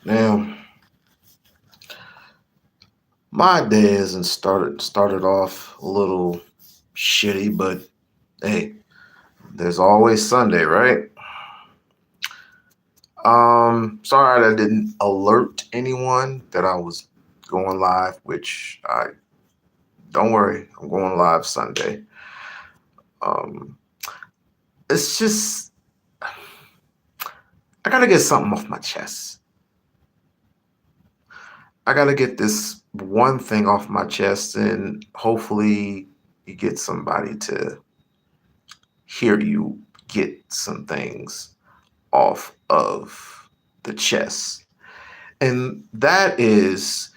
Now, my day hasn't started off a little shitty, but hey, there's always Sunday, right? Sorry that I didn't alert anyone that I was going live, which I don't worry, I'm going live Sunday. Um, it's just I gotta get something off my chest. I gotta get this one thing off my chest, and hopefully you get somebody to hear you get some things off of the chest. And that is,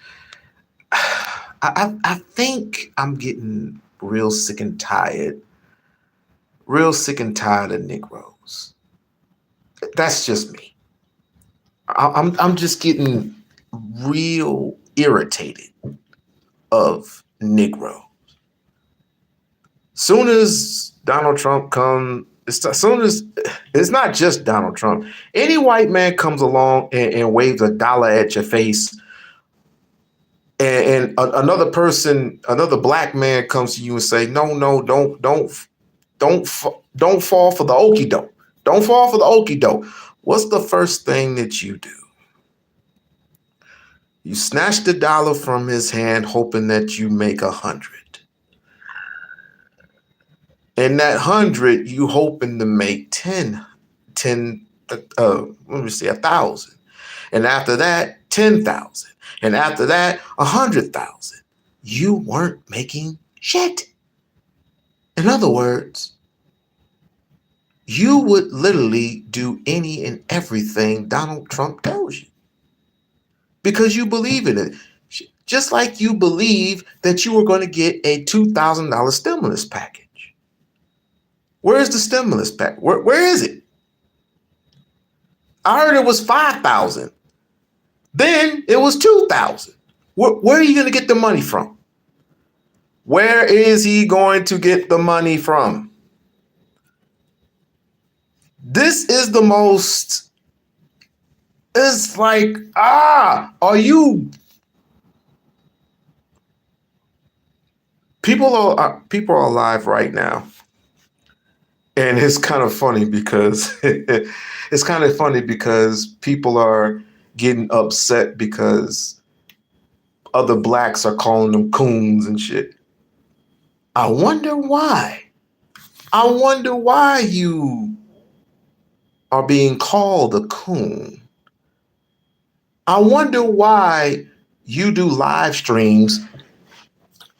I think I'm getting real sick and tired of Negroes. That's just me. I'm just getting real irritated of Negro. Soon as Donald Trump comes, soon as it's not just Donald Trump. Any white man comes along and waves a dollar at your face, another person, another black man comes to you and say, "No, no, don't fall for the okie doke. Don't fall for the okie doke." What's the first thing that you do? You snatch the dollar from his hand, hoping that you make 100. And that 100, you hoping to make 10, let me see, 1,000. And after that, 10,000. And after that, 100,000. You weren't making shit. In other words, you would literally do any and everything Donald Trump tells you because you believe in it. Just like you believe that you were going to get a $2,000 stimulus package. Where's the stimulus pack? Where is it? I heard it was 5,000. Then it was 2,000. Where are you going to get the money from? Where is he going to get the money from? This is the most. It's like, are you? People are alive right now, and it's kind of funny because people are getting upset because other blacks are calling them coons and shit. I wonder why. I wonder why you are being called a coon. I wonder why you do live streams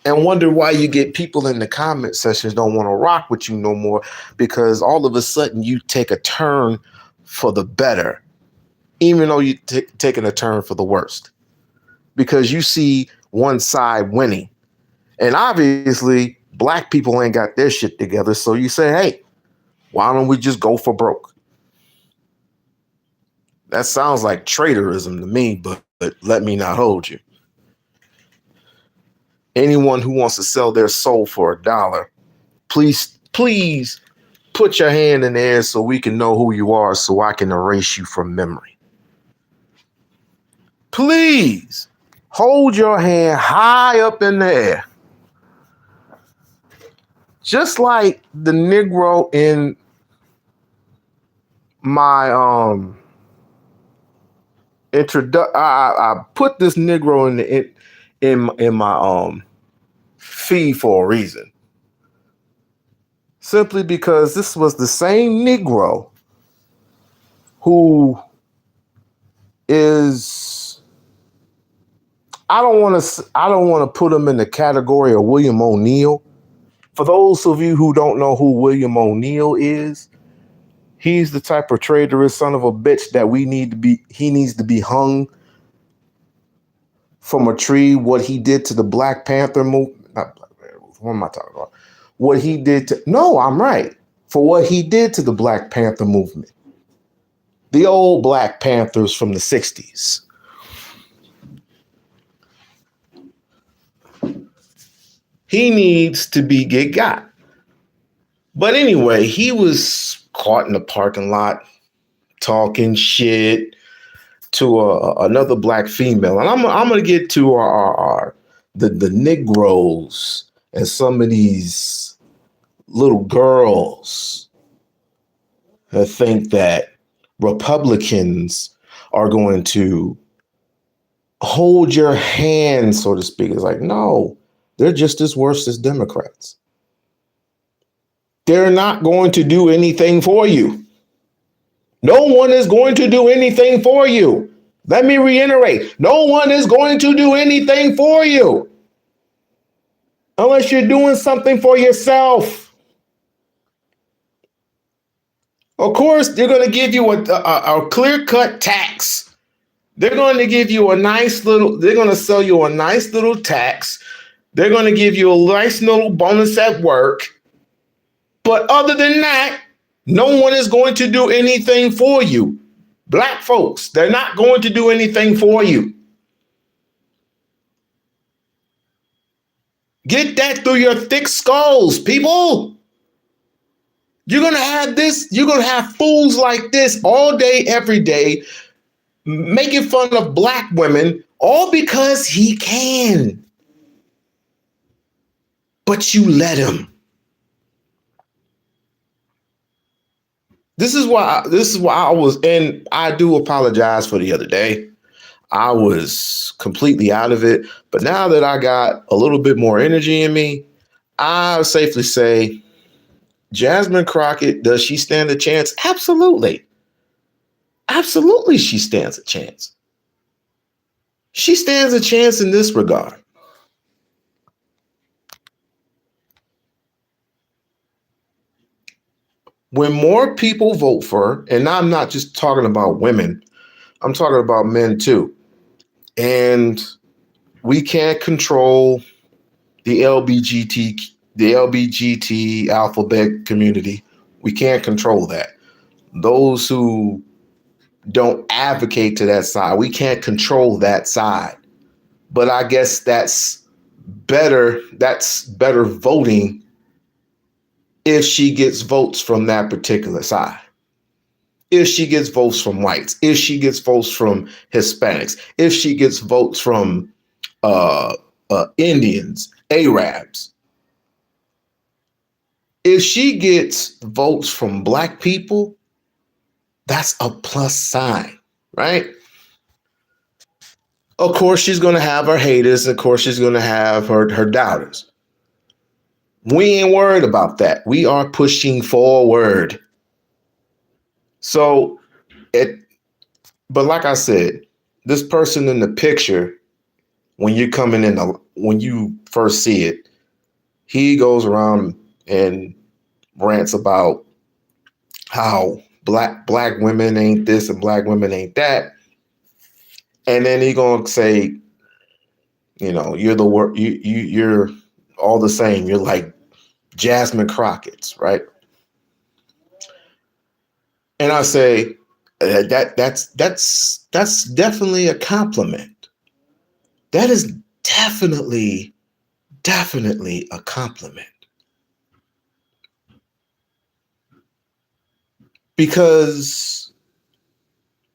and wonder why you get people in the comment sections don't want to rock with you no more because all of a sudden you take a turn for the better, even though you're taking a turn for the worst because you see one side winning. And obviously, black people ain't got their shit together. So you say, hey, why don't we just go for broke? That sounds like traitorism to me, but let me not hold you. Anyone who wants to sell their soul for $1, please put your hand in the air so we can know who you are so I can erase you from memory. Please hold your hand high up in the air. Just like the Negro in my I put this Negro in my feed for a reason. Simply because this was the same Negro who is I don't want to put him in the category of William O'Neill. For those of you who don't know who William O'Neill is, he's the type of traitorous son of a bitch that he needs to be hung from a tree. What he did to the Black Panther movement, not Black Panther movement, what am I talking about? What he did to, no, I'm right. For what he did to the Black Panther movement. The old Black Panthers from the 60s. He needs to get got. But anyway, he was caught in the parking lot talking shit, another black female, and I'm gonna get to the Negroes and some of these little girls that think that Republicans are going to hold your hand, so to speak. It's like, no, they're just as worse as Democrats. They're not going to do anything for you. No one is going to do anything for you. Let me reiterate, no one is going to do anything for you unless you're doing something for yourself. Of course, they're going to give you a clear-cut tax. They're going to give you they're going to sell you a nice little tax. They're going to give you a nice little bonus at work. But other than that, no one is going to do anything for you. Black folks, they're not going to do anything for you. Get that through your thick skulls, people. You're going to have fools like this all day, every day, making fun of black women, all because he can. But you let him. This is why I was, and I do apologize for the other day. I was completely out of it. But now that I got a little bit more energy in me, I safely say, Jasmine Crockett, does she stand a chance? Absolutely. Absolutely, she stands a chance. She stands a chance in this regard. When more people vote for her, and I'm not just talking about women, I'm talking about men too. And we can't control the LBGT alphabet community. We can't control that. Those who don't advocate to that side, we can't control that side. But I guess that's better voting if she gets votes from that particular side. If she gets votes from whites, if she gets votes from Hispanics, if she gets votes from Indians, Arabs, if she gets votes from black people, that's a plus sign, right? Of course, she's going to have her haters. Of course, she's going to have her doubters. We ain't worried about that. We are pushing forward. So, but like I said, this person in the picture, when you first see it, he goes around and rants about how black women ain't this and black women ain't that. And then he gonna say, you're you're all the same. You're like Jasmine Crockett's, right? And I say that's definitely a compliment. That is definitely a compliment. Because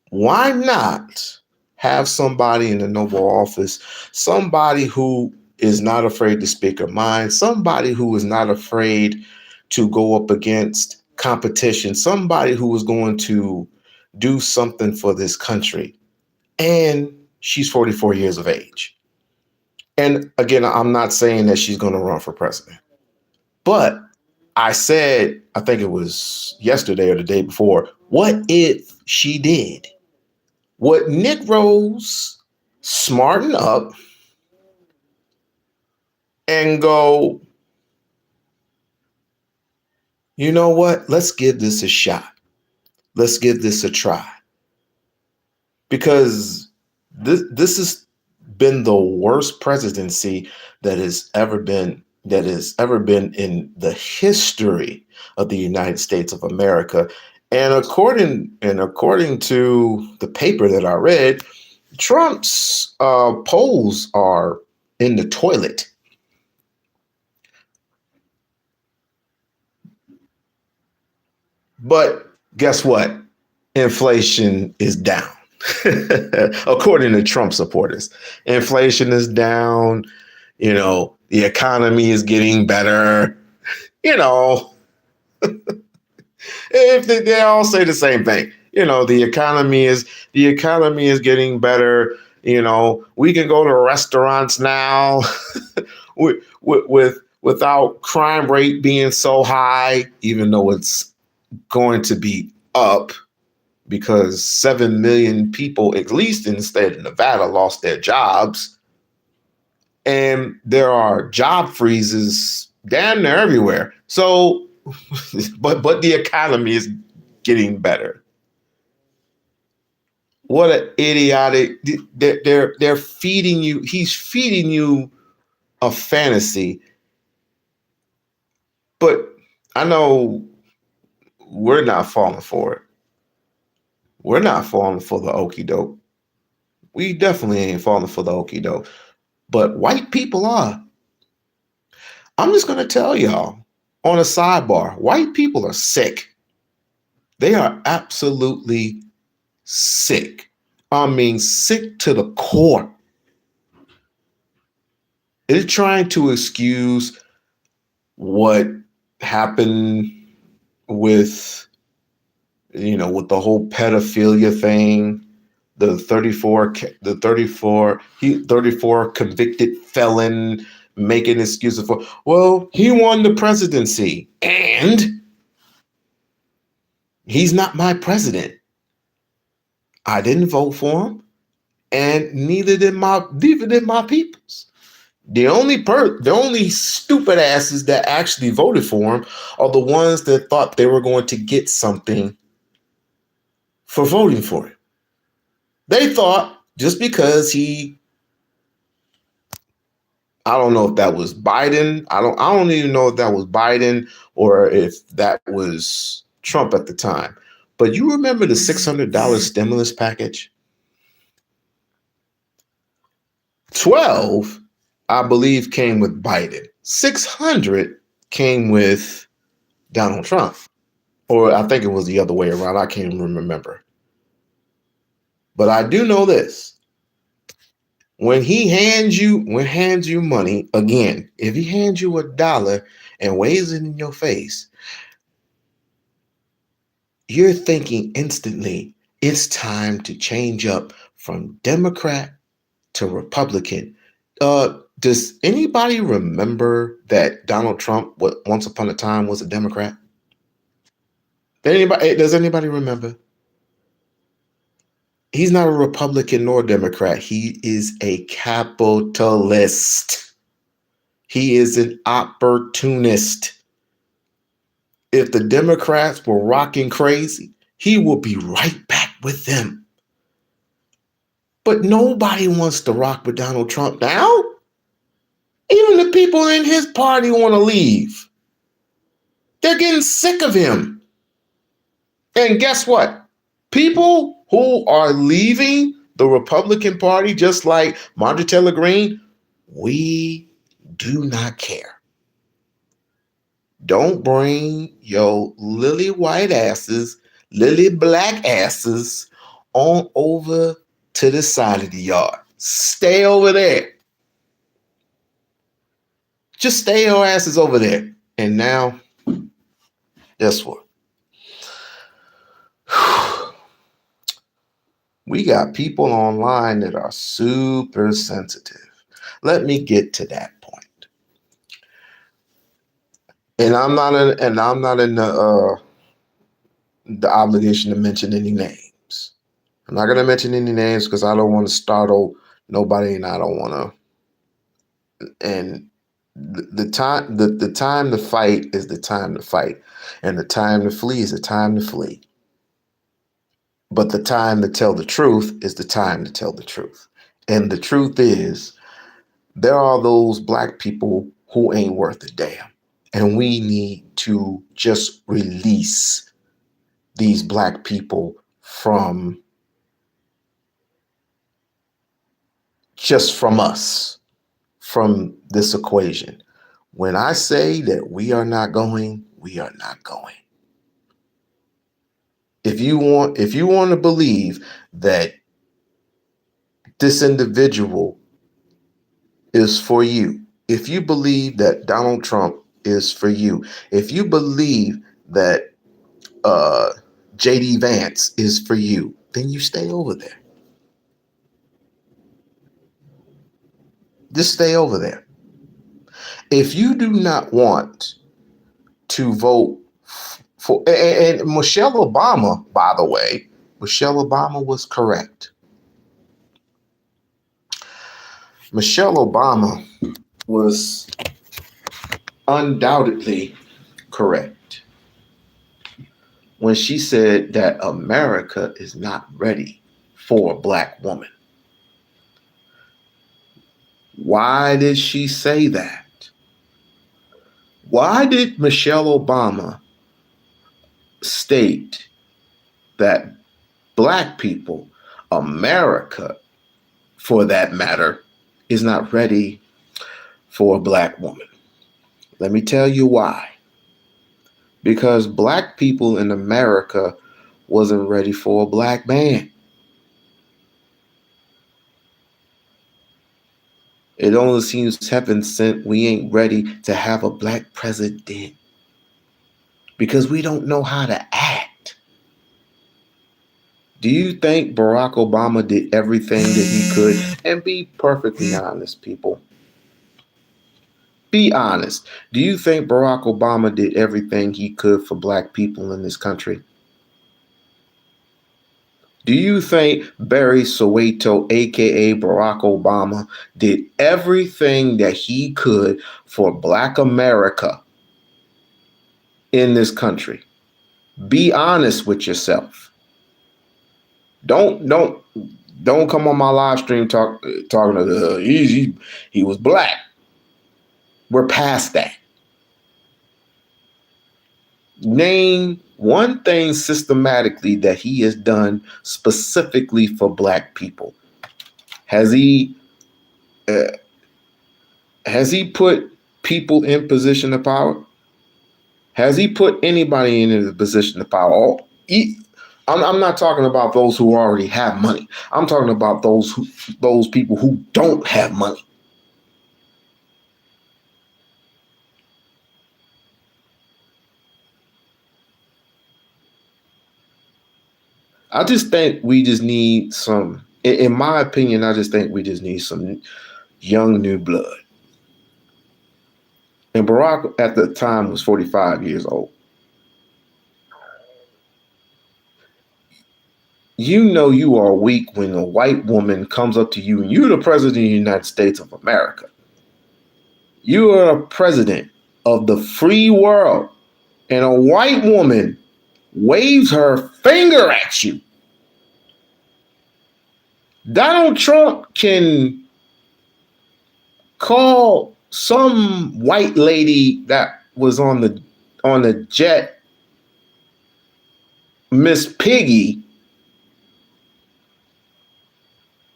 why not have somebody in the Noble Office, somebody who is not afraid to speak her mind, somebody who is not afraid to go up against competition, somebody who is going to do something for this country. And she's 44 years of age. And again, I'm not saying that she's going to run for president, but I said, I think it was yesterday or the day before, what if she did? Would Nick Rose smarten up and go, you know what? Let's give this a shot. Let's give this a try. Because this has been the worst presidency that has ever been in the history of the United States of America. And according to the paper that I read, Trump's polls are in the toilet. But guess what? Inflation is down. According to Trump supporters. Inflation is down, the economy is getting better, you know, if they all say the same thing. The economy is getting better. We can go to restaurants now without crime rate being so high, even though it's going to be up because 7 million people, at least in the state of Nevada, lost their jobs. And there are job freezes damn near everywhere. So, but the economy is getting better. What an idiotic! They're feeding you. He's feeding you a fantasy. But I know we're not falling for it. We're not falling for the okie doke. We definitely ain't falling for the okie doke. But white people are. I'm just going to tell y'all on a sidebar, white people are sick. They are absolutely sick. I mean, sick to the core. They're trying to excuse what happened with, with the whole pedophilia thing, the 34 convicted felon making excuses for, well, he won the presidency and he's not my president. I didn't vote for him, and neither did my peoples. The only stupid asses that actually voted for him are the ones that thought they were going to get something for voting for him. They thought just because I don't know if that was Biden. I don't even know if that was Biden or if that was Trump at the time. But you remember the $600 stimulus package? 12, I believe, came with Biden. 600 came with Donald Trump. Or I think it was the other way around. I can't even remember. But I do know this. When he hands you money, again, if he hands you $1 and waves it in your face, you're thinking instantly, it's time to change up from Democrat to Republican. Does anybody remember that Donald Trump, once upon a time, was a Democrat? Does anybody remember? He's not a Republican nor Democrat. He is a capitalist. He is an opportunist. If the Democrats were rocking crazy, he will be right back with them. But nobody wants to rock with Donald Trump now. Even the people in his party want to leave. They're getting sick of him. And guess what? People who are leaving the Republican Party, just like Marjorie Taylor Greene, we do not care. Don't bring your lily white asses, lily black asses on over to the side of the yard. Stay over there. Just stay your asses over there. And now, guess what? We got people online that are super sensitive. Let me get to that point. And I'm not in the obligation to mention any names. I'm not going to mention any names because I don't want to startle nobody, and I don't want to. And the time to fight is the time to fight, and the time to flee is the time to flee. But the time to tell the truth is the time to tell the truth. And the truth is, there are those black people who ain't worth a damn. And we need to just release these black people from us, from this equation. When I say that we are not going, we are not going. If you want to believe that this individual is for you, if you believe that Donald Trump is for you, if you believe that uh, JD Vance is for you, then you stay over there. Just stay over there. If you do not want to vote for, and Michelle Obama, by the way, Michelle Obama was correct. Michelle Obama was undoubtedly correct when she said that America is not ready for a black woman. Why did she say that? Why did Michelle Obama state that black people, America for that matter, is not ready for a black woman? Let me tell you why. Because black people in America wasn't ready for a black man. It only seems heaven sent we ain't ready to have a black president because we don't know how to act. Do you think Barack Obama did everything that he could? And be perfectly honest, people. Be honest. Do you think Barack Obama did everything he could for black people in this country? Do you think Barry Soweto, aka Barack Obama, did everything that he could for black America in this country? Be honest with yourself. Don't come on my live stream talking to he was black. We're past that. Name one thing systematically that he has done specifically for black people. Has he put people in position of power? Has he put anybody in a position of power? I'm not talking about those who already have money. I'm talking about those people who don't have money. I just think we just need some, in my opinion, I just think we just need some young new blood. And Barack at the time was 45 years old. You know you are weak when a white woman comes up to you and you're the president of the United States of America. You are a president of the free world, and a white woman waves her finger at you. Donald Trump can call some white lady that was on the jet Miss Piggy.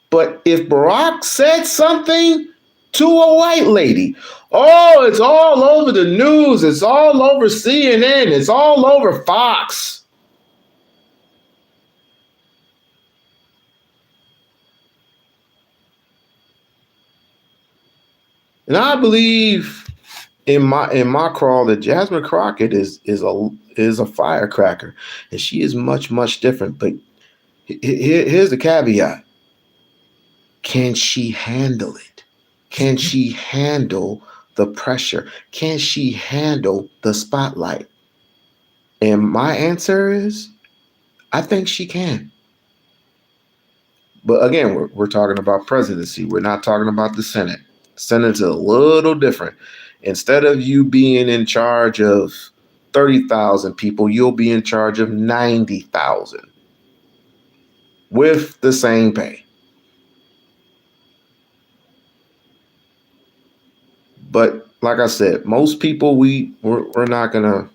But if Barack said something to a white lady, oh, it's all over the news. It's all over CNN. It's all over Fox. And I believe in my crawl that Jasmine Crockett is a firecracker, and she is much different. But here's the caveat: can she handle it? Can she handle the pressure? Can she handle the spotlight? And my answer is, I think she can. But again, we're talking about presidency. We're not talking about the Senate. Senate's a little different. Instead of you being in charge of 30,000 people, you'll be in charge of 90,000 with the same pay. But like I said, most people we're not gonna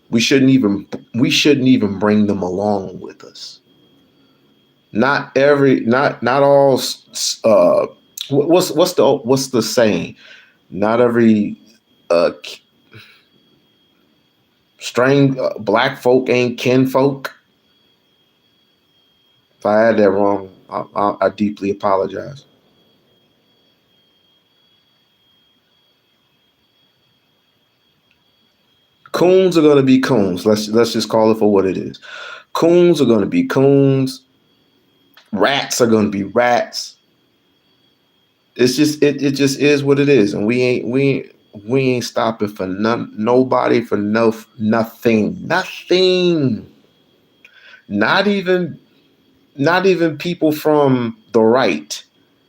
we shouldn't even bring them along with us. Not all. What's the saying? Not every black folk ain't kinfolk. If I had that wrong, I deeply apologize. Coons are gonna be coons. Let's just call it for what it is. Coons are gonna be coons. Rats are gonna be rats. It's just it just is what it is, and we ain't stopping for nobody for nothing. Not even not even people from the right,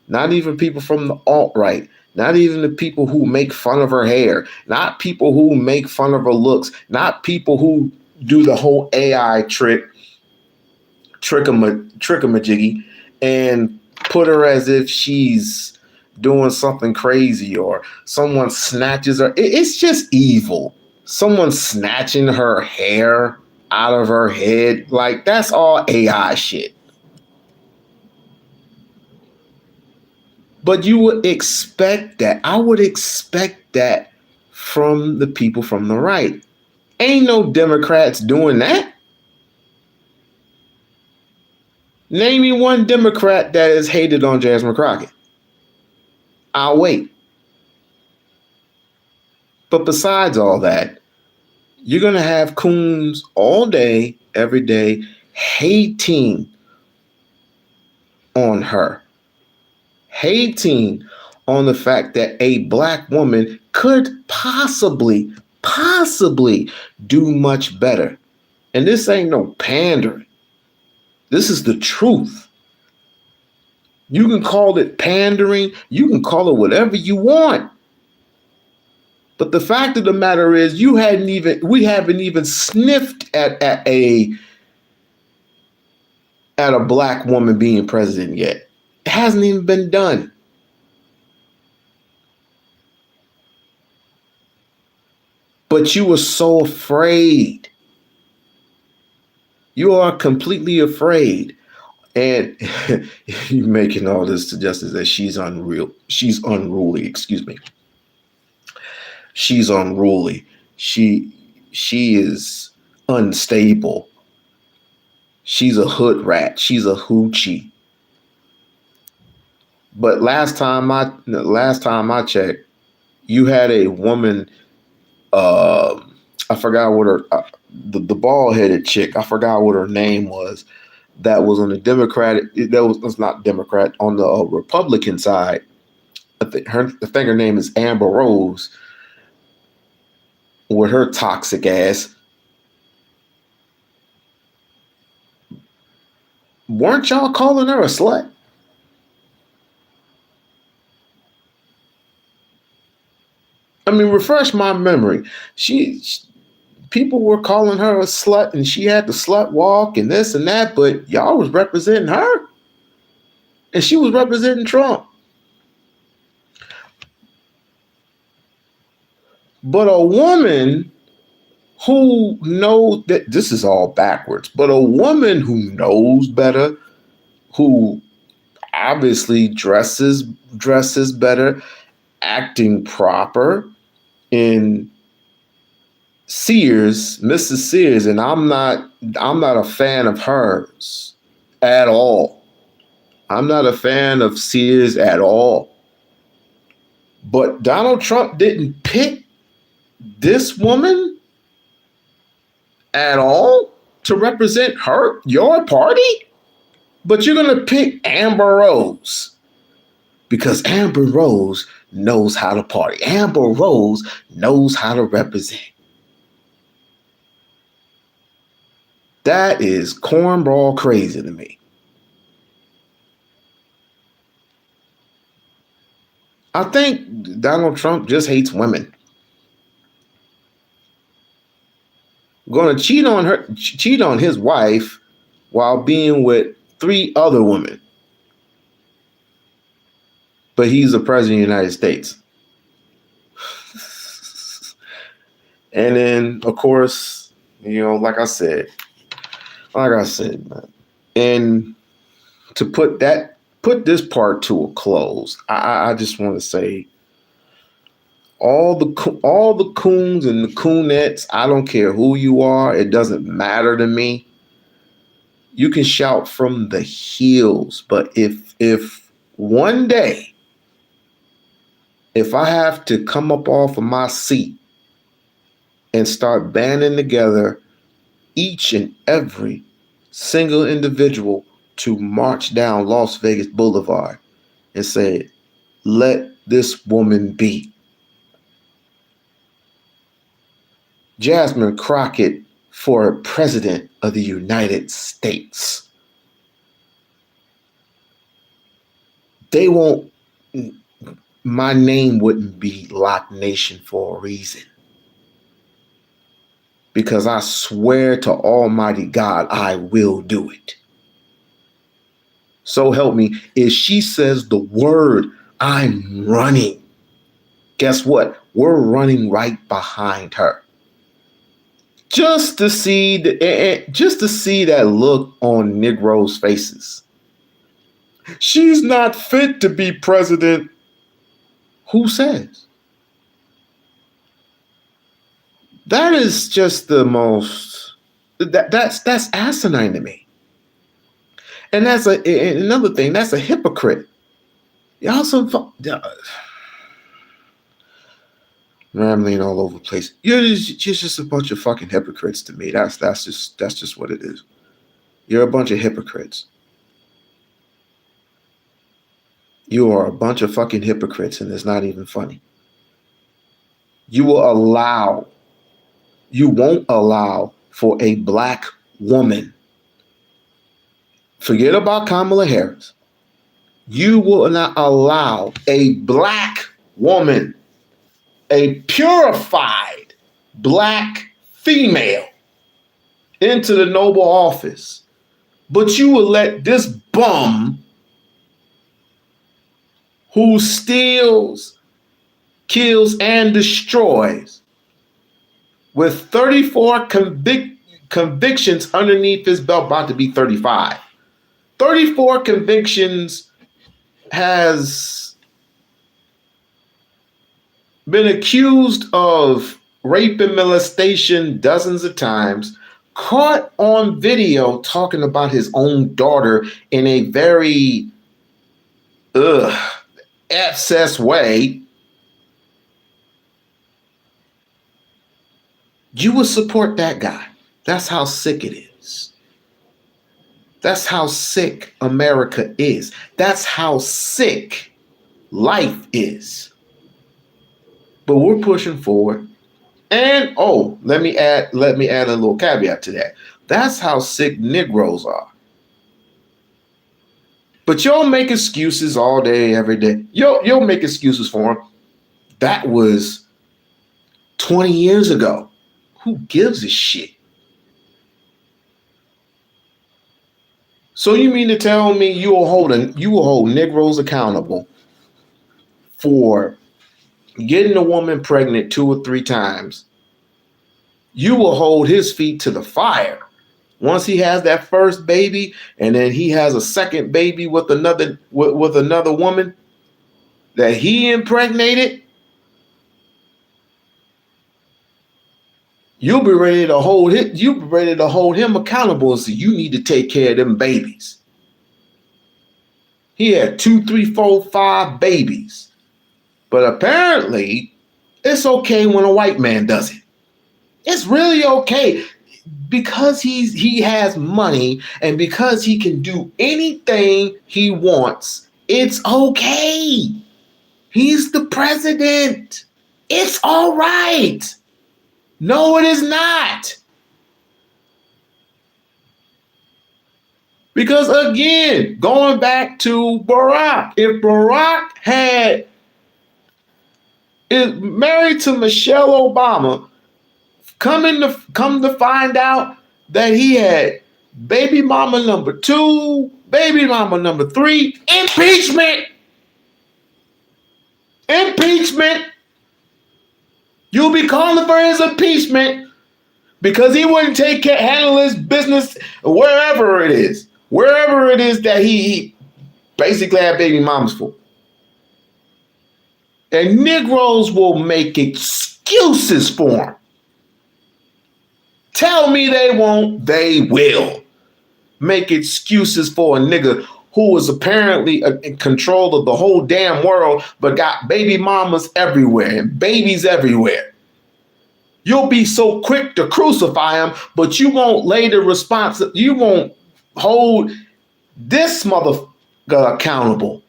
not even people from the alt right, not even the people who make fun of her hair, not people who make fun of her looks, not people who do the whole AI trickamajiggy and put her as if she's doing something crazy or someone snatches her. It's just evil. Someone snatching her hair out of her head. Like, that's all AI shit. But you would expect that. I would expect that from the people from the right. Ain't no Democrats doing that. Name me one Democrat that is hated on Jasmine Crockett. I'll wait. But besides all that, you're going to have coons all day, every day, hating on her, hating on the fact that a black woman could possibly do much better. And this ain't no pandering. This is the truth. You can call it pandering. You can call it whatever you want. But the fact of the matter is, we haven't even sniffed at a black woman being president yet. It hasn't even been done. But you were so afraid. You are completely afraid. And you're making all this suggestions that she's unreal. She's unruly, excuse me. She's unruly. She is unstable. She's a hood rat. She's a hoochie. But last time I checked, you had a woman. I forgot what her the bald headed chick. I forgot what her name was. That was on the Democratic. That was not Democrat on the Republican side. I think her name is Amber Rose. With her toxic ass. Weren't y'all calling her a slut? I mean, refresh my memory. People were calling her a slut, and she had the slut walk and this and that, but y'all was representing her, and she was representing Trump. But a woman who knows that this is all backwards, but a woman who knows better, who obviously dresses better, acting proper in Mrs. Sears, and I'm not a fan of hers at all. I'm not a fan of Sears at all. But Donald Trump didn't pick this woman at all to represent your party. But you're going to pick Amber Rose because Amber Rose knows how to party. Amber Rose knows how to represent. That is cornball crazy to me. I think Donald Trump just hates women. Going to cheat on his wife while being with 3 other women. But he's the president of the United States. And then, of course, like I said, man. And to put this part to a close, I just want to say all the coons and the coonettes, I don't care who you are, it doesn't matter to me. You can shout from the hills, but if one day, if I have to come up off of my seat and start banding together each and every single individual to march down Las Vegas Boulevard and say, let this woman be. Jasmine Crockett for President of the United States. They won't, my name wouldn't be Loc Nation for a reason. Because I swear to Almighty God, I will do it. So help me, if she says the word, I'm running. Guess what? We're running right behind her. Just to see that look on Negroes' faces. She's not fit to be president. Who says? That is just the most. That's asinine to me. And that's another thing. That's a hypocrite. Y'all rambling all over the place. You're just a bunch of fucking hypocrites to me. That's just what it is. You're a bunch of hypocrites. You are a bunch of fucking hypocrites, and it's not even funny. You won't allow for a black woman. Forget about Kamala Harris. You will not allow a black woman, a purified black female, into the noble office. But you will let this bum who steals, kills, and destroys, with 34 convictions underneath his belt, about to be 35. 34 convictions, has been accused of rape and molestation dozens of times, caught on video talking about his own daughter in a very excess way. You would support that guy. That's how sick it is. That's how sick America is. That's how sick life is. But we're pushing forward. And let me add a little caveat to that. That's how sick Negroes are. But y'all make excuses all day, every day. You'll make excuses for them. That was 20 years ago. Who gives a shit? So you mean to tell me you will hold Negroes accountable for getting a woman pregnant 2 or 3 times? You will hold his feet to the fire once he has that first baby, and then he has a second baby with another woman that he impregnated. You'll be ready to hold him accountable and say, you need to take care of them babies. He had 2, 3, 4, 5 babies. But apparently, it's okay when a white man does it. It's really okay. Because he has money and because he can do anything he wants, it's okay. He's the president. It's all right. No, it is not. Because again, going back to Barack, if Barack is married to Michelle Obama, come to find out that he had baby mama number 2, baby mama number 3, impeachment. You'll be calling for his impeachment because he wouldn't handle his business wherever it is that he basically had baby mamas for. And Negroes will make excuses for him. Tell me they won't, they will. make excuses for a nigga who was apparently in control of the whole damn world, but got baby mamas everywhere and babies everywhere. You'll be so quick to crucify him, but you won't lay the response. You won't hold this motherfucker accountable.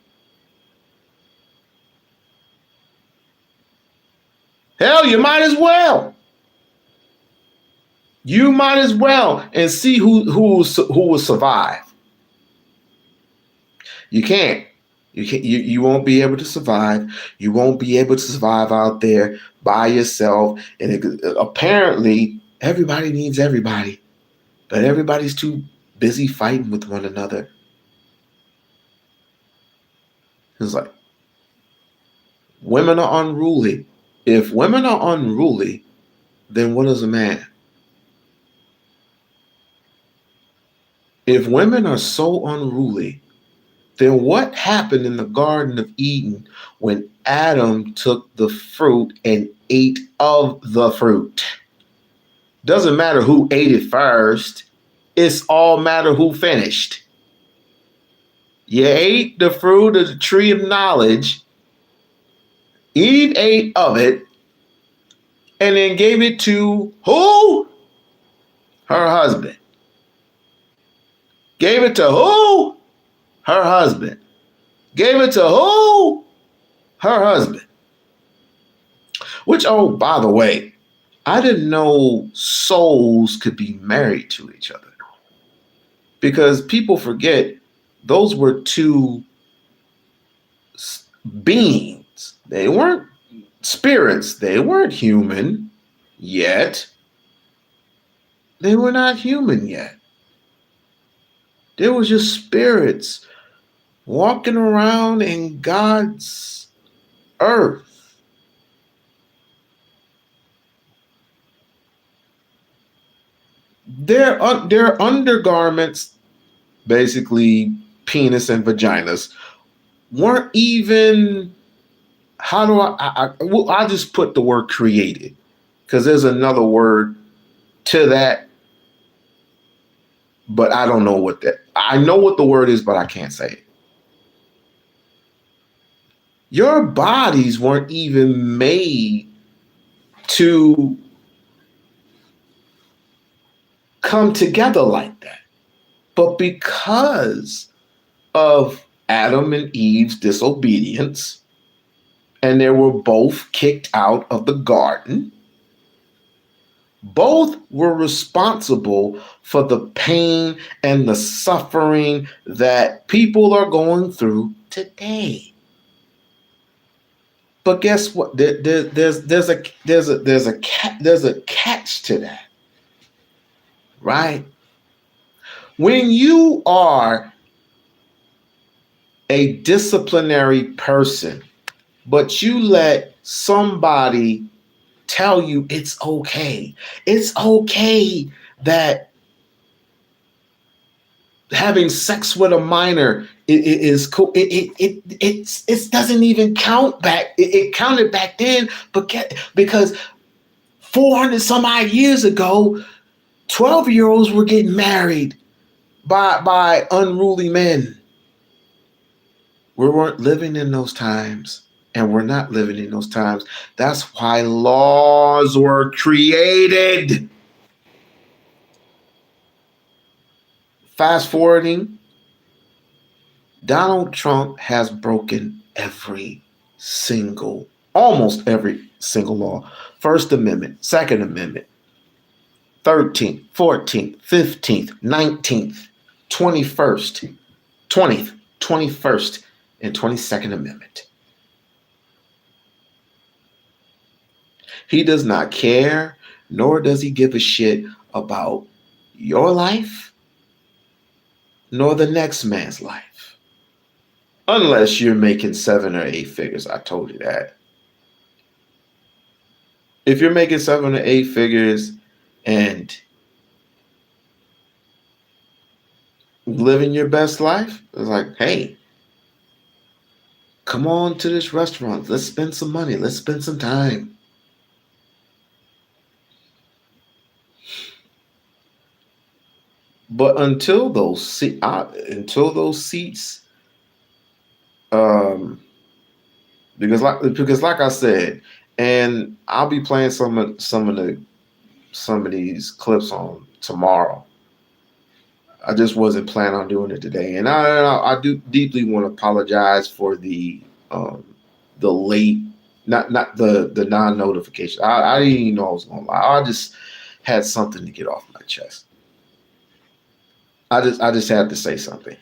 Hell, you might as well. You might as well and see who will survive. You can't. You won't be able to survive. You won't be able to survive out there by yourself. And apparently, everybody needs everybody, but everybody's too busy fighting with one another. It's like women are unruly. If women are unruly, then what is a man? If women are so unruly, then what happened in the Garden of Eden when Adam took the fruit and ate of the fruit? Doesn't matter who ate it first. It's all matter who finished. You ate the fruit of the tree of knowledge. Eve ate of it and then gave it to who? Her husband. Gave it to who? Her husband. Gave it to who? Her husband. Which, oh, by the way, I didn't know souls could be married to each other. Because people forget those were two beings. They weren't spirits. They weren't human yet. They were not human yet. They were just spirits walking around in God's earth. Their undergarments, basically penis and vaginas, weren't even, how do I'll just put the word created, because there's another word to that, but I don't know what that, I know what the word is, but I can't say it. Your bodies weren't even made to come together like that. But because of Adam and Eve's disobedience, and they were both kicked out of the garden, both were responsible for the pain and the suffering that people are going through today. But guess what? There's a catch to that, right? When you are a disciplinary person, but you let somebody tell you it's okay. It's okay that having sex with a minor is cool. It doesn't even count back. It counted back then, but because 400 some odd years ago, 12-year-olds were getting married by unruly men. We weren't living in those times, and we're not living in those times. That's why laws were created. Fast forwarding, Donald Trump has broken almost every single law. First Amendment, Second Amendment, 13th, 14th, 15th, 19th, 21st, 20th, 21st, and 22nd Amendment. He does not care, nor does he give a shit about your life, nor the next man's life. Unless you're making 7 or 8 figures. I told you that. If you're making 7 or 8 figures and living your best life, it's like, hey, come on to this restaurant. Let's spend some money. Let's spend some time. But until those seats, um, because like I said, and I'll be playing some of these clips on tomorrow. I just wasn't planning on doing it today, and I do deeply want to apologize for um, the late, not the non notification. I didn't even know I was gonna lie. I just had something to get off my chest. I just had to say something,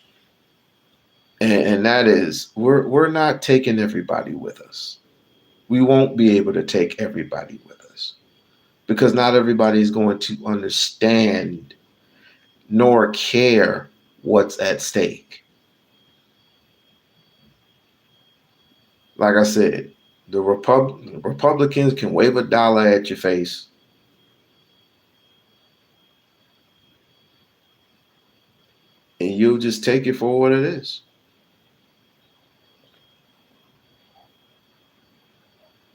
and that is we're not taking everybody with us. We won't be able to take everybody with us because not everybody is going to understand nor care what's at stake. Like I said, the Republicans can wave a dollar at your face, and you'll just take it for what it is.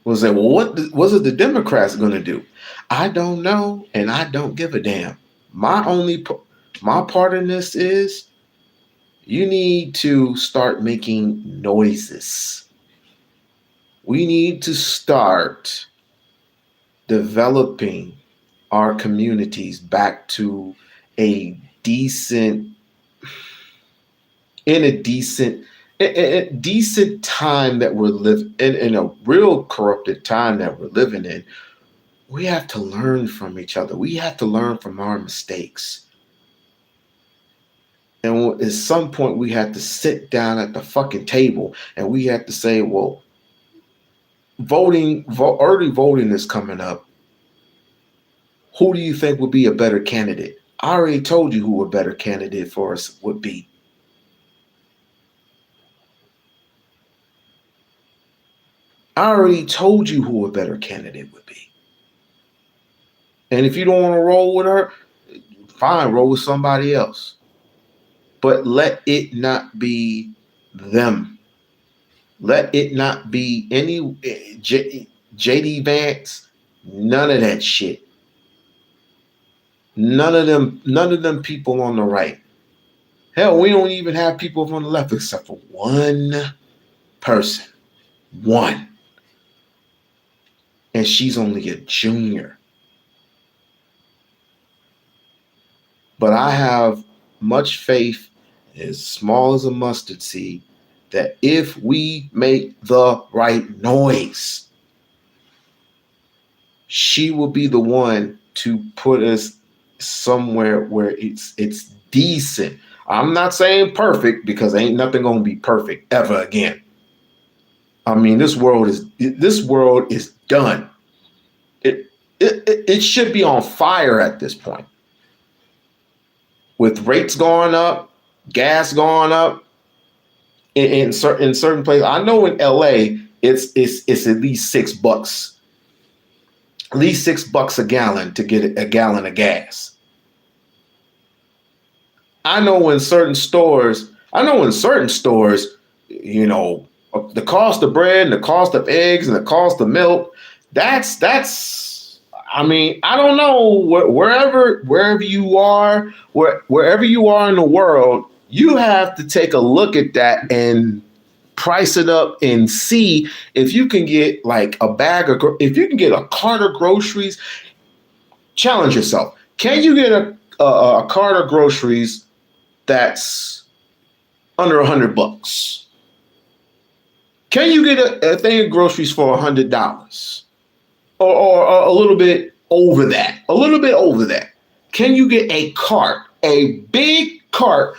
We'll say, well, was it the Democrats going to do? I don't know, and I don't give a damn. My only my part in this is you need to start making noises. We need to start developing our communities back to a decent in a decent decent time that we're living in a real corrupted time that we're living in. We have to learn from each other. We have to learn from our mistakes. And at some point, we have to sit down at the fucking table and we have to say, well, early voting is coming up. Who do you think would be a better candidate? I already told you who a better candidate for us would be. I already told you who a better candidate would be. And if you don't want to roll with her, fine, roll with somebody else. But let it not be them. Let it not be any JD Vance. None of that shit. None of them. None of them people on the right. Hell, we don't even have people on the left except for one person. One. And she's only a junior. But I have much faith, as small as a mustard seed, that if we make the right noise, she will be the one to put us somewhere where it's decent. I'm not saying perfect because ain't nothing gonna be perfect ever again. I mean, this world is done. It should be on fire at this point. With rates going up, gas going up in certain places. I know in LA it's at least $6, at least $6 a gallon to get a gallon of gas. I know in certain stores, the cost of bread and the cost of eggs and the cost of milk, that's I mean, I don't know wherever you are, wherever you are in the world, you have to take a look at that and price it up and see if you can get like if you can get a cart of groceries. Challenge yourself. Can you get a cart of groceries that's under $100? Can you get a thing of groceries for $100, or a little bit over that? A little bit over that. Can you get a big cart,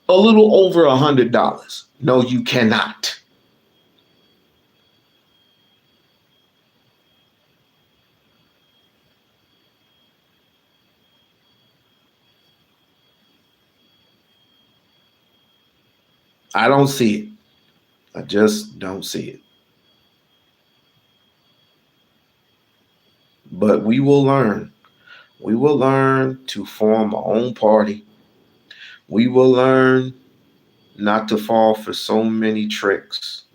a little over $100? No, you cannot. I don't see it. I just don't see it. But we will learn. We will learn to form our own party. We will learn not to fall for so many tricks.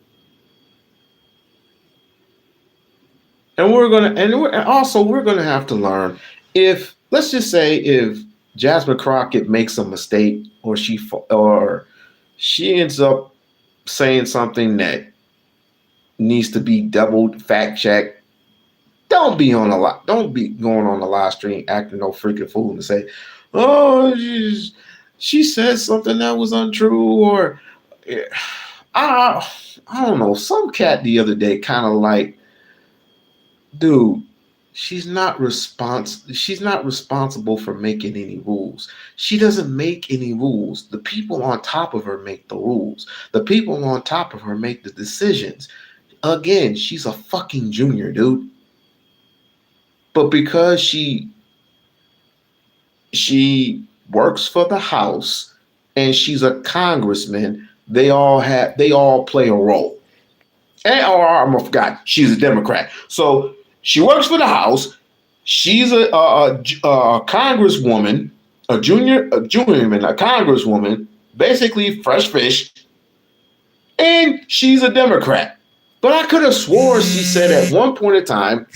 And we're also we're gonna have to learn, if let's just say if Jasmine Crockett makes a mistake, or she ends up saying something that needs to be doubled, fact checked. Don't be going on a live stream acting no freaking fool and say, "Oh, she said something that was untrue," or I I don't know. Some cat the other day kind of like, dude, she's not responsible for making any rules. She doesn't make any rules. The people on top of her make the rules. The people on top of her make the decisions. Again, she's a fucking junior, dude. But because she works for the House and she's a congressman, they all play a role. And or I forgot, she's a Democrat. So she works for the House. She's a congresswoman, a juniorman, a congresswoman, basically fresh fish, and she's a Democrat. But I could have swore she said at one point in time,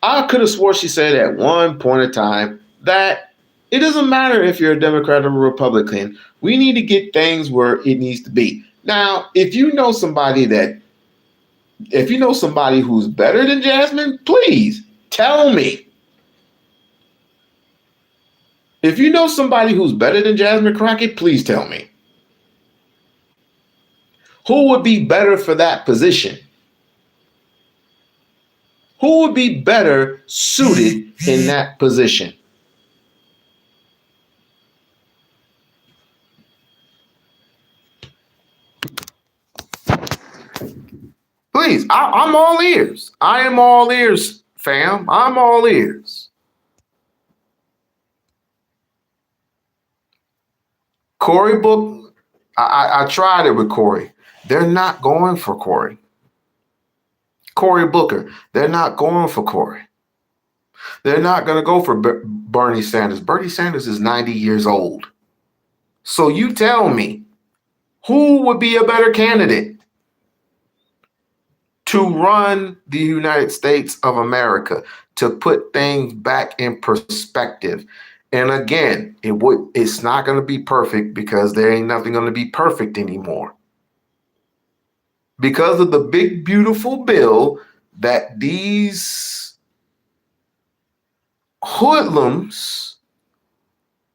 I could have swore she said at one point in time that it doesn't matter if you're a Democrat or a Republican. We need to get things where it needs to be. Now, if you know somebody who's better than Jasmine, please tell me. If you know somebody who's better than Jasmine Crockett, please tell me. Who would be better for that position? Who would be better suited in that position? Please, I'm all ears. I am all ears, fam. I'm all ears. Cory Book, I tried it with Cory. They're not going for Cory. Cory Booker, they're not going for Cory. They're not going to go for Bernie Sanders. Bernie Sanders is 90 years old. So you tell me, who would be a better candidate to run the United States of America, to put things back in perspective? And again, it's not going to be perfect because there ain't nothing going to be perfect anymore. Because of the big, beautiful bill that these hoodlums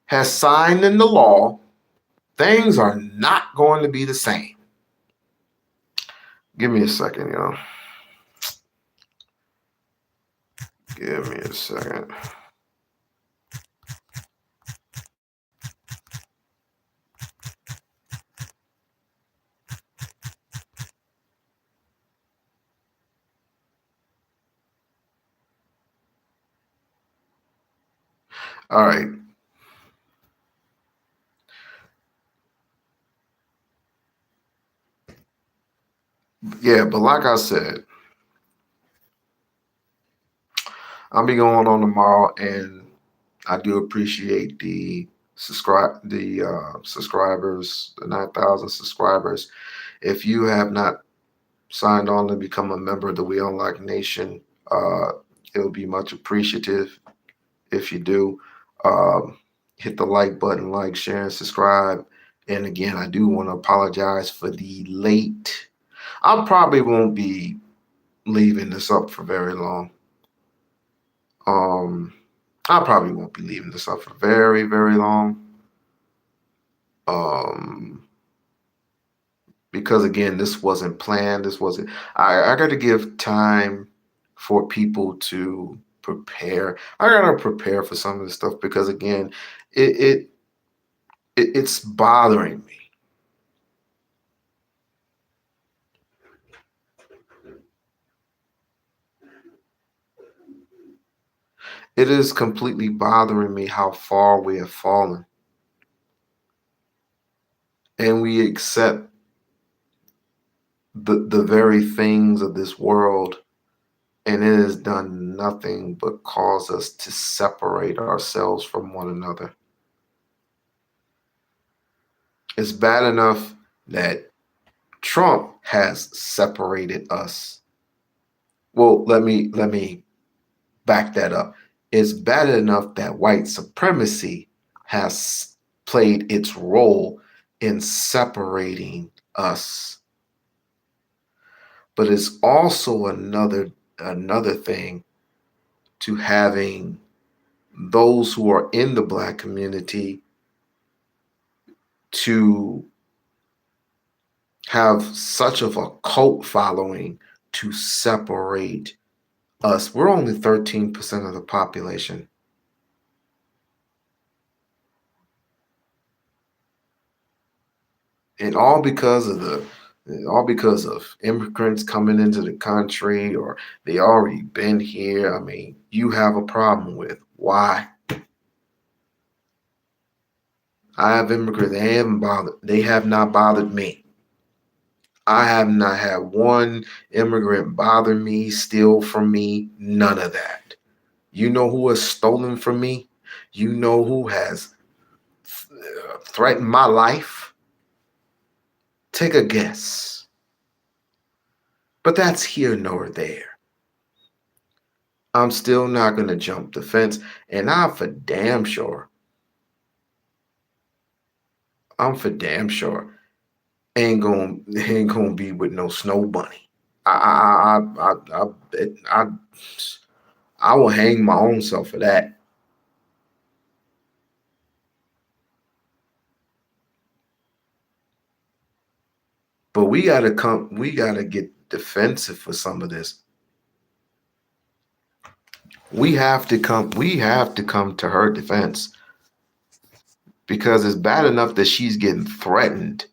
has signed into law, things are not going to be the same. Give me a second, y'all. Give me a second. All right. Yeah, but like I said, I'll be going on tomorrow, and I do appreciate the subscribers, the 9,000 subscribers. If you have not signed on to become a member of the We-On-Loc Nation, it'll be much appreciative if you do. Hit the like button, like, share, and subscribe. And again, I do want to apologize for the late. I probably won't be leaving this up for very long. I probably won't be leaving this up for very, very long. Because again, this wasn't planned. I got to give time for people to prepare. I got to prepare for some of this stuff because again, it's bothering me. It is completely bothering me how far we have fallen. And we accept the very things of this world, and it has done nothing but cause us to separate ourselves from one another. It's bad enough that Trump has separated us. Well, let me back that up. It's bad enough that white supremacy has played its role in separating us. But it's also another thing to having those who are in the Black community to have such of a cult following to separate us. We're only 13% of the population. And all because of immigrants coming into the country, or they already been here. I mean, you have a problem with why? I have immigrants. They have not bothered me. I have not had one immigrant bother me, steal from me, none of that. You know who has stolen from me? You know who has threatened my life? Take a guess. But that's here nor there. I'm still not going to jump the fence, and I'm for damn sure ain't gonna be with no snow bunny. I I will hang my own self for that. But we gotta get defensive for some of this. We have to come to her defense, because it's bad enough that she's getting threatened.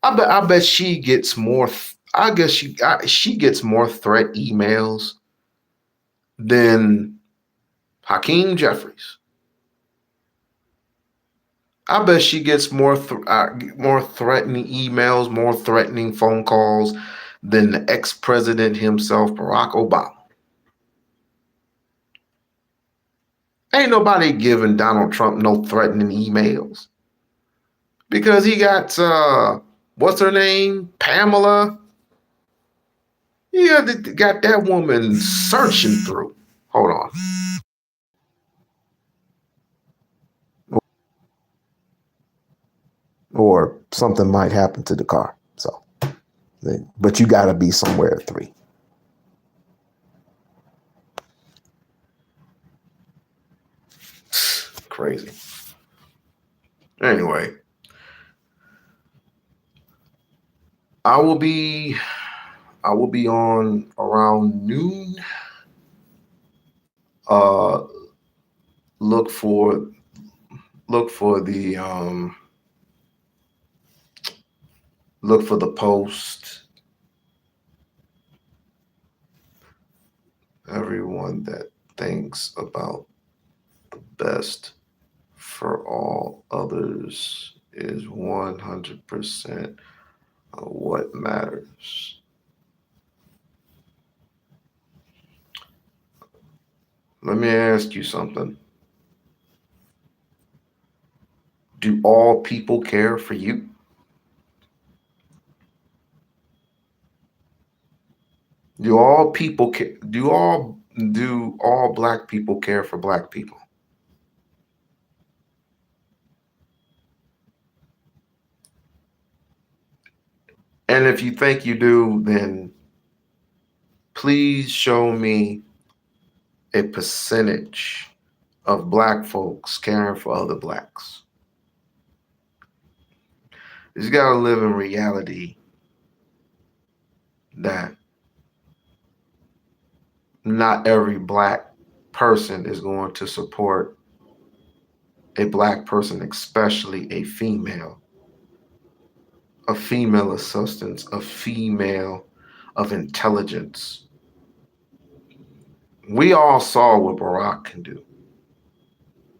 I bet she gets more. I guess she gets more threat emails than Hakeem Jeffries. I bet she gets more threatening emails, more threatening phone calls than the ex-president himself, Barack Obama. Ain't nobody giving Donald Trump no threatening emails, because he got what's her name, Pamela. Yeah, got that woman searching through. Hold on. Or something might happen to the car. So, but you got to be somewhere at 3. Crazy. Anyway, I will be on around noon. Uh, look for the look for the post. Everyone that thinks about the best for all others is 100% what matters. Let me ask you something. Do all people care for you? Do all people do all black people care for black people? And if you think you do, then please show me a percentage of black folks caring for other blacks. You got to live in reality that not every black person is going to support a black person, especially a female of substance, a female of intelligence. We all saw what Barack can do,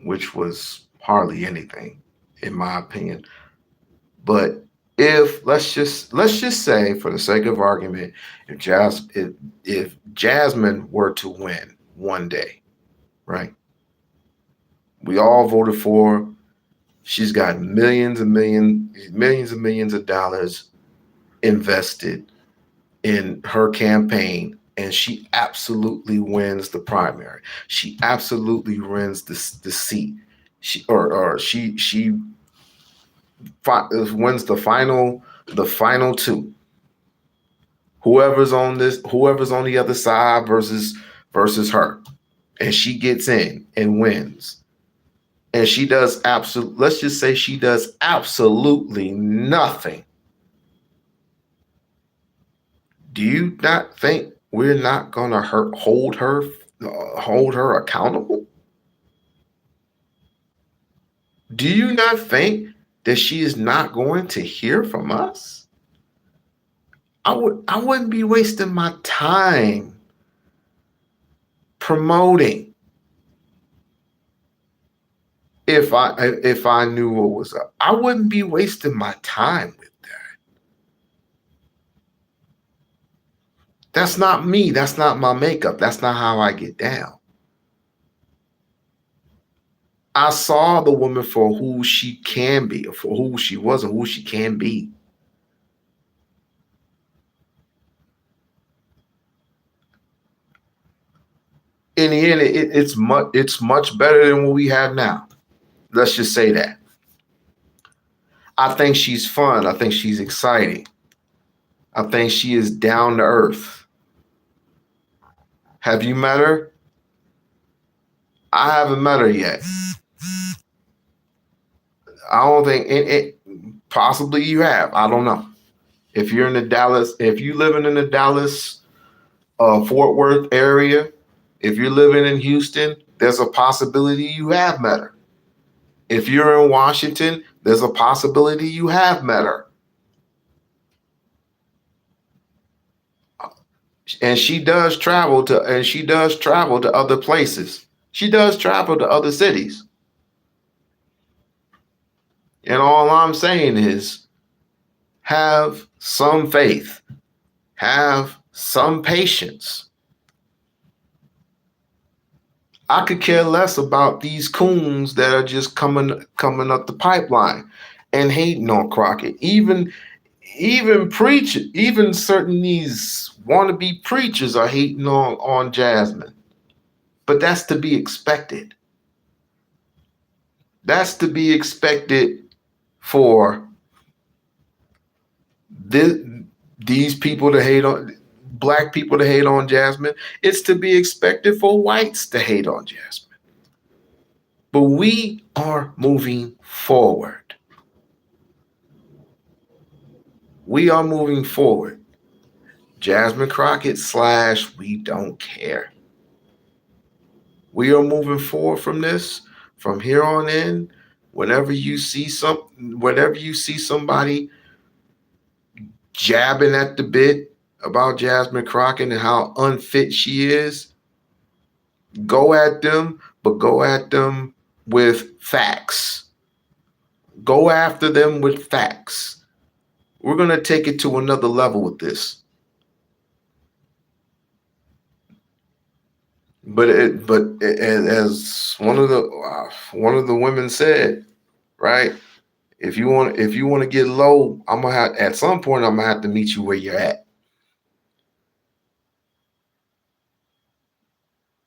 which was hardly anything, in my opinion. But if let's just say, for the sake of argument, if Jasmine were to win one day, right? We all voted for her. She's got millions and millions of dollars invested in her campaign. and she absolutely wins the primary. She absolutely wins the seat. She wins the final two. Whoever's on the other side versus her, and she gets in and wins. And she does absolute. Let's just say she does absolutely nothing. Do you not think we're not gonna hold her accountable? Do you not think that she is not going to hear from us? I wouldn't be wasting my time promoting if I knew what was up. I wouldn't be wasting my time with that. That's not me. That's not my makeup. That's not how I get down. I saw the woman for who she can be, or for who she was, and who she can be. In the end, it's much better than what we have now. Let's just say that. I think she's fun. I think she's exciting. I think she is down to earth. Have you met her? I haven't met her yet. I don't think possibly you have. I don't know. If you're in the Dallas, if you living in the Dallas, Fort Worth area, if you're living in Houston, there's a possibility you have met her. If you're in Washington, there's a possibility you have met her. And she does travel to other places. She does travel to other cities. And all I'm saying is have some faith, have some patience. I could care less about these coons that are just coming up the pipeline and hating on Crockett. Even certain these wannabe preachers are hating on Jasmine. But that's to be expected. That's to be expected for this, these people to hate on black people to hate on Jasmine. It's to be expected for whites to hate on Jasmine. But we are moving forward. We are moving forward. Jasmine Crockett / we don't care. We are moving forward from this. From here on in, whenever you see somebody jabbing at the bit about Jasmine Crockett and how unfit she is, go at them, but go at them with facts. Go after them with facts. We're going to take it to another level with this. But as one of the women said, right? If you want to get low, I'm gonna have at some point I'm gonna have to meet you where you're at.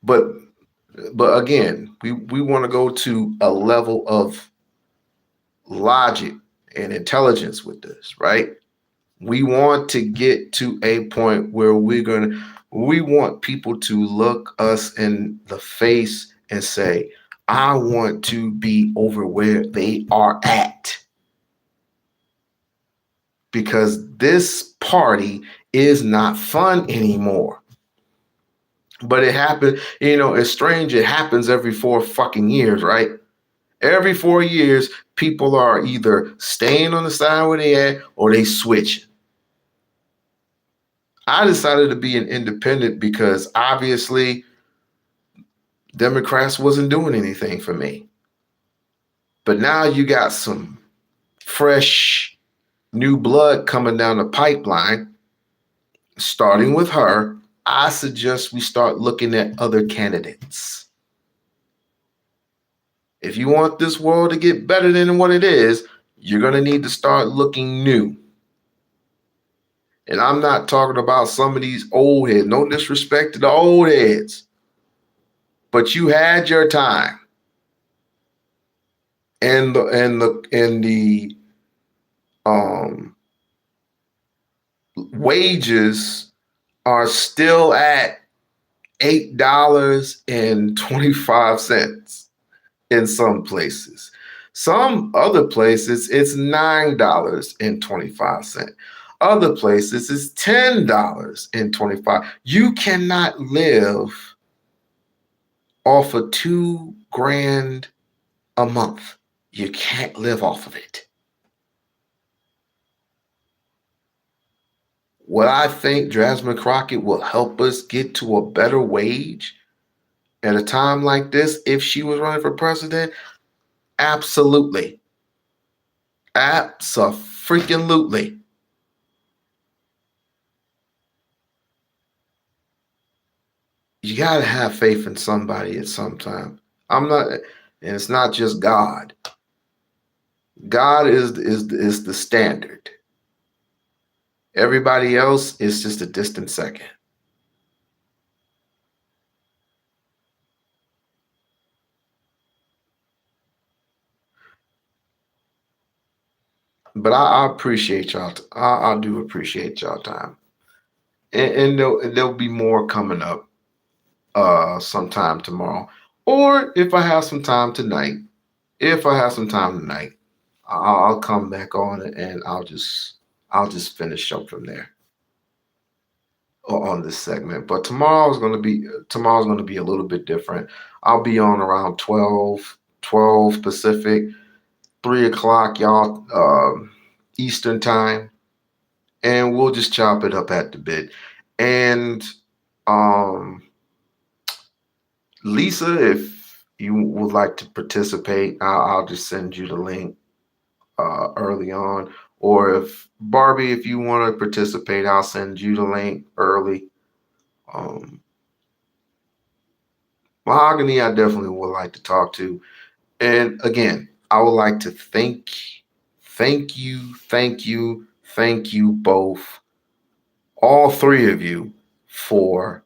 But again, we want to go to a level of logic and intelligence with this, right? We want to get to a point where we want people to look us in the face and say, I want to be over where they are at. Because this party is not fun anymore. But it happened, it's strange. It happens every 4 fucking years, right? Every 4 years, people are either staying on the side where they at or they switch. I decided to be an independent because obviously Democrats wasn't doing anything for me. But now you got some fresh new blood coming down the pipeline, starting with her. I suggest we start looking at other candidates. If you want this world to get better than what it is, you're going to need to start looking new. And I'm not talking about some of these old heads. No disrespect to the old heads. But you had your time. And the um wages are still at $8.25 in some places. Some other places it's $9.25. Other places it's $10.25. You cannot live off of $2,000 a month. You can't live off of it. What I think Jasmine Crockett will help us get to a better wage at a time like this, if she was running for president, absolutely. Abso-freaking-lutely. You gotta have faith in somebody at some time. I'm not, and it's not just God. God is the standard. Everybody else is just a distant second. But I appreciate y'all. I do appreciate y'all time, and there'll be more coming up sometime tomorrow, or if I have some time tonight. If I have some time tonight, I'll come back on it and I'll just finish up from there on this segment. But tomorrow's gonna be a little bit different. I'll be on around 12 Pacific, 3 o'clock y'all Eastern time, and we'll just chop it up at the bit. And um, Lisa, if you would like to participate, I'll just send you the link early on. Or if Barbie, if you want to participate, I'll send you the link early. Um, Mahogany, I definitely would like to talk to. And again, I would like to thank you both, all three of you, for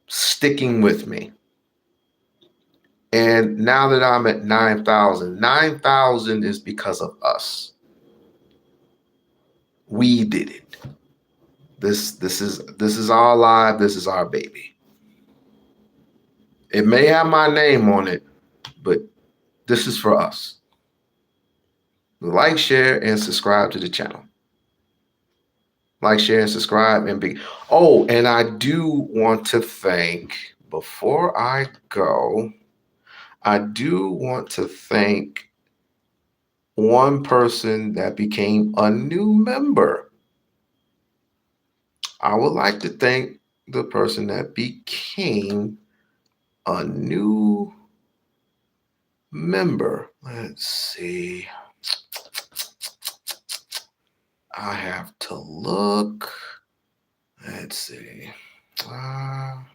sticking with me. And now that I'm at 9,000, 9,000 is because of us. We did it. This is our live. This is our baby. It may have my name on it, but this is for us. Like, share, and subscribe to the channel. Like, share, and subscribe, and be. Oh, and I do want to thank, before I go, I do want to thank one person that became a new member. I would like to thank the person that became a new member. Let's see. I have to look. Let's see. How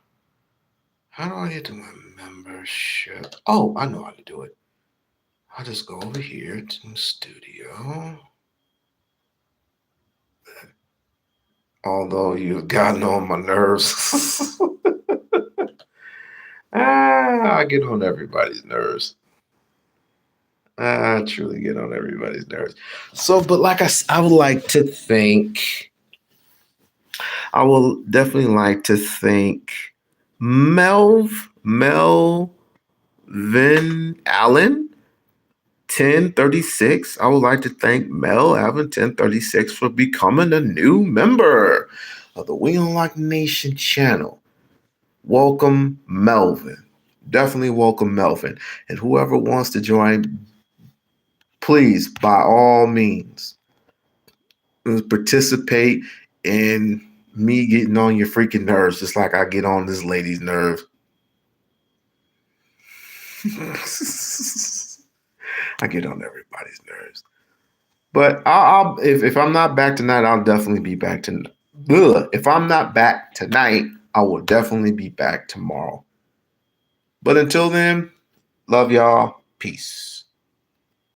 do I get to my membership? Oh, I know how to do it. I'll just go over here to studio. Although you've gotten on my nerves. I get on everybody's nerves. I truly get on everybody's nerves. So, but like I would like to thank, I will definitely like to thank Melvin Allen 1036. I would like to thank Mel Allen 1036 for becoming a new member of the We-On-Loc Nation channel. Welcome, Melvin. Definitely welcome, Melvin. And whoever wants to join, please, by all means, participate in me getting on your freaking nerves, just like I get on this lady's nerve. I get on everybody's nerves. But I'll if I'm not back tonight, I'll definitely be back tonight. If I'm not back tonight, I will definitely be back tomorrow. But until then, love y'all. Peace.